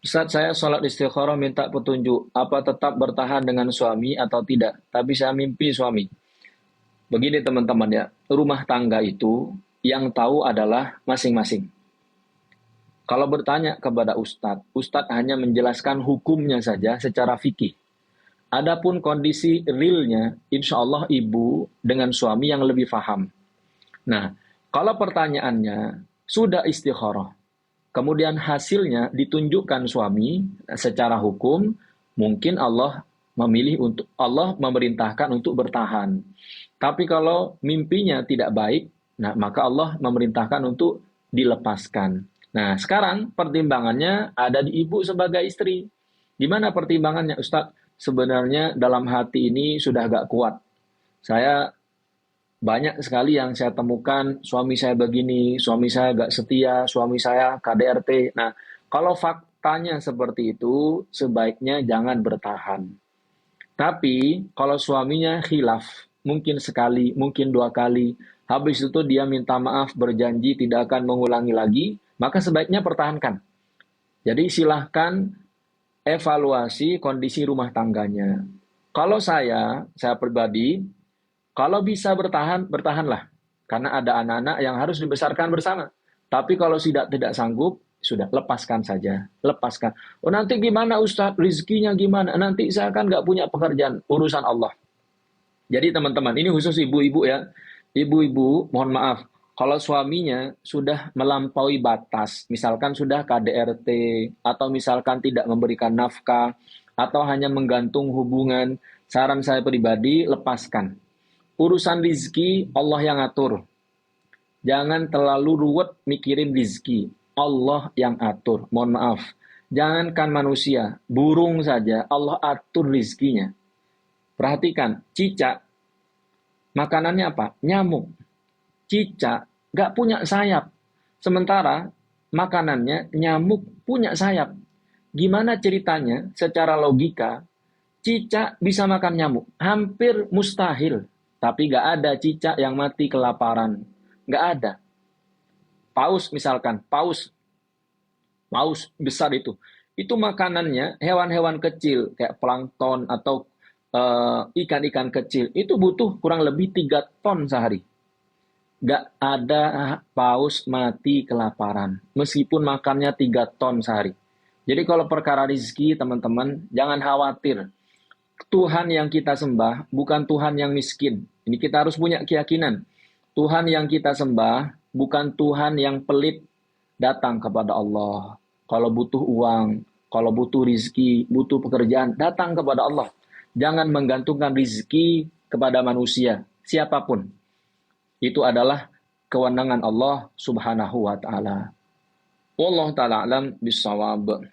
Ustaz, saya sholat istikharah minta petunjuk, apa tetap bertahan dengan suami atau tidak? Tapi saya mimpi suami. Begini teman-teman ya, rumah tangga itu yang tahu adalah masing-masing. Kalau bertanya kepada ustadz, ustadz hanya menjelaskan hukumnya saja secara fikih. Adapun kondisi realnya, insya Allah ibu dengan suami yang lebih paham. Nah, kalau pertanyaannya sudah istikharah, kemudian hasilnya ditunjukkan suami secara hukum, mungkin Allah memerintahkan untuk bertahan. Tapi kalau mimpinya tidak baik, nah maka Allah memerintahkan untuk dilepaskan. Nah, sekarang pertimbangannya ada di ibu sebagai istri. Gimana pertimbangannya, Ustadz? Sebenarnya dalam hati ini sudah gak kuat. Saya banyak sekali yang saya temukan, suami saya begini, suami saya gak setia, suami saya KDRT. Nah, kalau faktanya seperti itu, sebaiknya jangan bertahan. Tapi, kalau suaminya khilaf, mungkin sekali, mungkin dua kali, habis itu dia minta maaf, berjanji tidak akan mengulangi lagi, maka sebaiknya pertahankan. Jadi silahkan evaluasi kondisi rumah tangganya. Kalau saya pribadi, kalau bisa bertahan, bertahanlah. Karena ada anak-anak yang harus dibesarkan bersama. Tapi kalau tidak sanggup, sudah lepaskan saja. Lepaskan. Oh nanti gimana Ustadz? Rizkinya gimana? Nanti saya kan nggak punya pekerjaan. Urusan Allah. Jadi teman-teman, ini khusus ibu-ibu ya. Ibu-ibu, mohon maaf. Kalau suaminya sudah melampaui batas, misalkan sudah KDRT, atau misalkan tidak memberikan nafkah, atau hanya menggantung hubungan, saran saya pribadi, lepaskan. Urusan rizki Allah yang atur. Jangan terlalu ruwet mikirin rizki. Allah yang atur. Mohon maaf. Jangankan manusia, burung saja Allah atur rizkinya. Perhatikan, cicak, makanannya apa? Nyamuk. Cicak, gak punya sayap. Sementara, makanannya nyamuk punya sayap. Gimana ceritanya? Secara logika, cicak bisa makan nyamuk. Hampir mustahil. Tapi gak ada cicak yang mati kelaparan. Gak ada. Paus misalkan, paus besar itu. Itu makanannya hewan-hewan kecil, kayak plankton atau ikan-ikan kecil. Itu butuh kurang lebih 3 ton sehari. Gak ada paus mati kelaparan. Meskipun makannya 3 ton sehari. Jadi kalau perkara rezeki, teman-teman, jangan khawatir. Tuhan yang kita sembah bukan Tuhan yang miskin. Ini kita harus punya keyakinan. Tuhan yang kita sembah bukan Tuhan yang pelit. Datang kepada Allah. Kalau butuh uang, kalau butuh rizki, butuh pekerjaan, datang kepada Allah. Jangan menggantungkan rizki kepada manusia, siapapun. Itu adalah kewenangan Allah subhanahu wa ta'ala. Wallahu ta'ala alam bisawab.